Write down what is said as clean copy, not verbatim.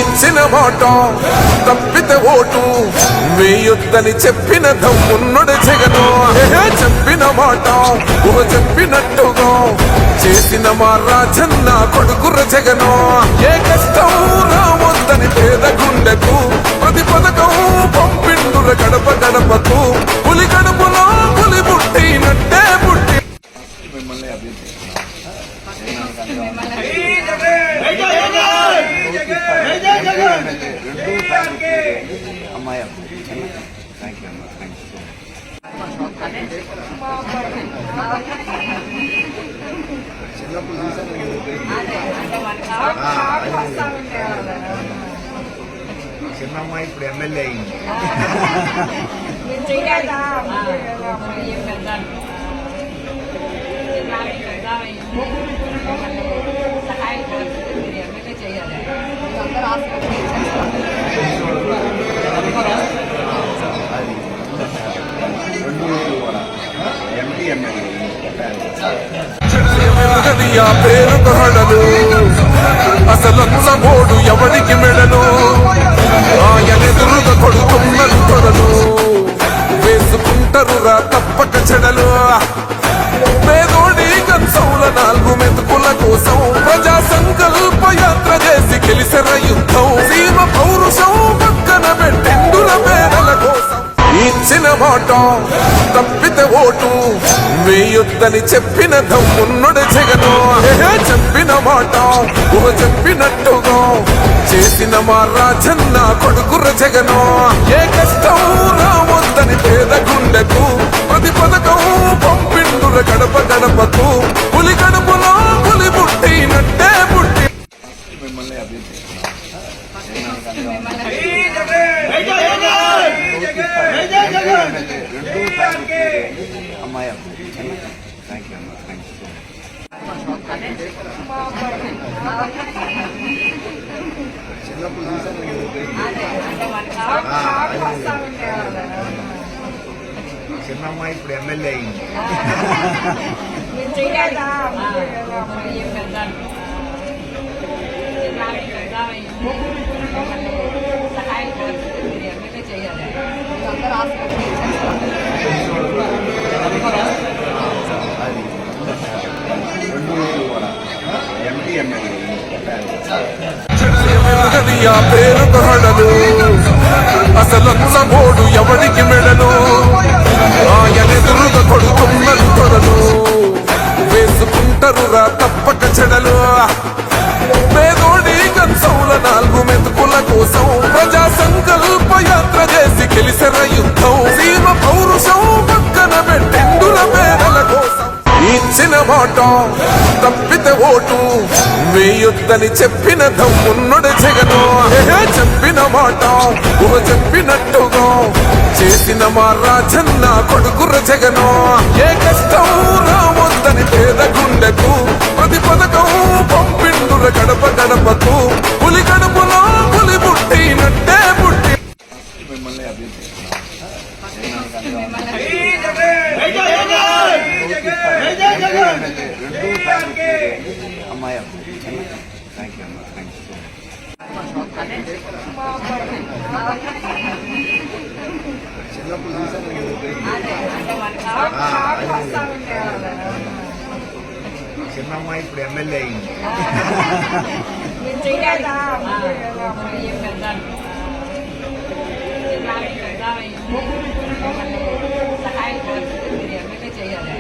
ఇచ్చిన మాట తప్పితే ఓటు వేయొద్దని చెప్పిన దమ్మున్నడు జగను. చెప్పిన మాట చెప్పినట్టుగా చేసిన మా రాజన్న కొడుకుర జగను. ఏ కష్టం రావద్దని పేద గుండెకు ప్రతి పథకం పంపిండుర గడప గడపకు. పులి గడపలో పులి పుట్టినట్టే పుట్టి అమ్మాయి చిన్నమ్మాయి ఇప్పుడు ఎమ్మెల్యే అయింది. పేరు హడలు అసలంత బోడు ఎవడికి మెడలు ఆయనెదురుగా కొడుతున్నది తొడలు వేసుకుంటారు రా తప్పక చెడలు. పేదోడి కంచౌల 4 మెతుకుల కోసం ప్రజా సంకల్ప యాత్ర చేసి గెలిసిన యుద్ధం. సీమ పౌరుషం పక్కన పెట్టిండుల పేదల కోసం. ఇచ్చిన మాట తప్పితే ఓటు వేయొద్దని చెప్పిన దమ్మున్నడు జగను. చెప్పిన మాట చెప్పినట్టుగా చేసిన మా రాజన్న కొడుకుర జగను. ఏ కష్టం రావద్దని పేద గుండెకు ప్రతి పథకం పంపిండుర గడప గడపకు. పులి గడపలో పులి పుట్టినట్టే పుట్టి అమ్మాయి చిన్నమ్మాయి ఇప్పుడు ఎమ్మెల్యే అయింది. పేరు హడలు అసలంత బోడు ఎవడికి మెడలు ఆయనెదురుగా కొడుతున్నది తొడలు వేసుకుంటారు రా తప్పక చెడలు. పేదోడి కంచౌల 4 మెతుకుల కోసం ప్రజా సంకల్ప యాత్ర చేసి గెలిసిన యుద్ధం. సీమ పౌరుషం పక్కన పెట్టిండుల పేదల కోసం. ఇచ్చిన మాట తప్పితే ఓటు వేయొద్దని చెప్పిన దమ్మున్నడు జగను. చెప్పిన మాట చెప్పినట్టుగా చేసిన మా రాజన్న కొడుకుర జగను. ఏ కష్టం రావద్దని పేద గుండెకు ప్రతి పథకం పంపిండుర గడప గడపకు. పులి గడపలో పులి పుట్టినట్టే పుట్టి అమ్మాయి చిన్నమ్మాయి ఇప్పుడు ఎమ్మెల్యే అయింది. చేయాలి.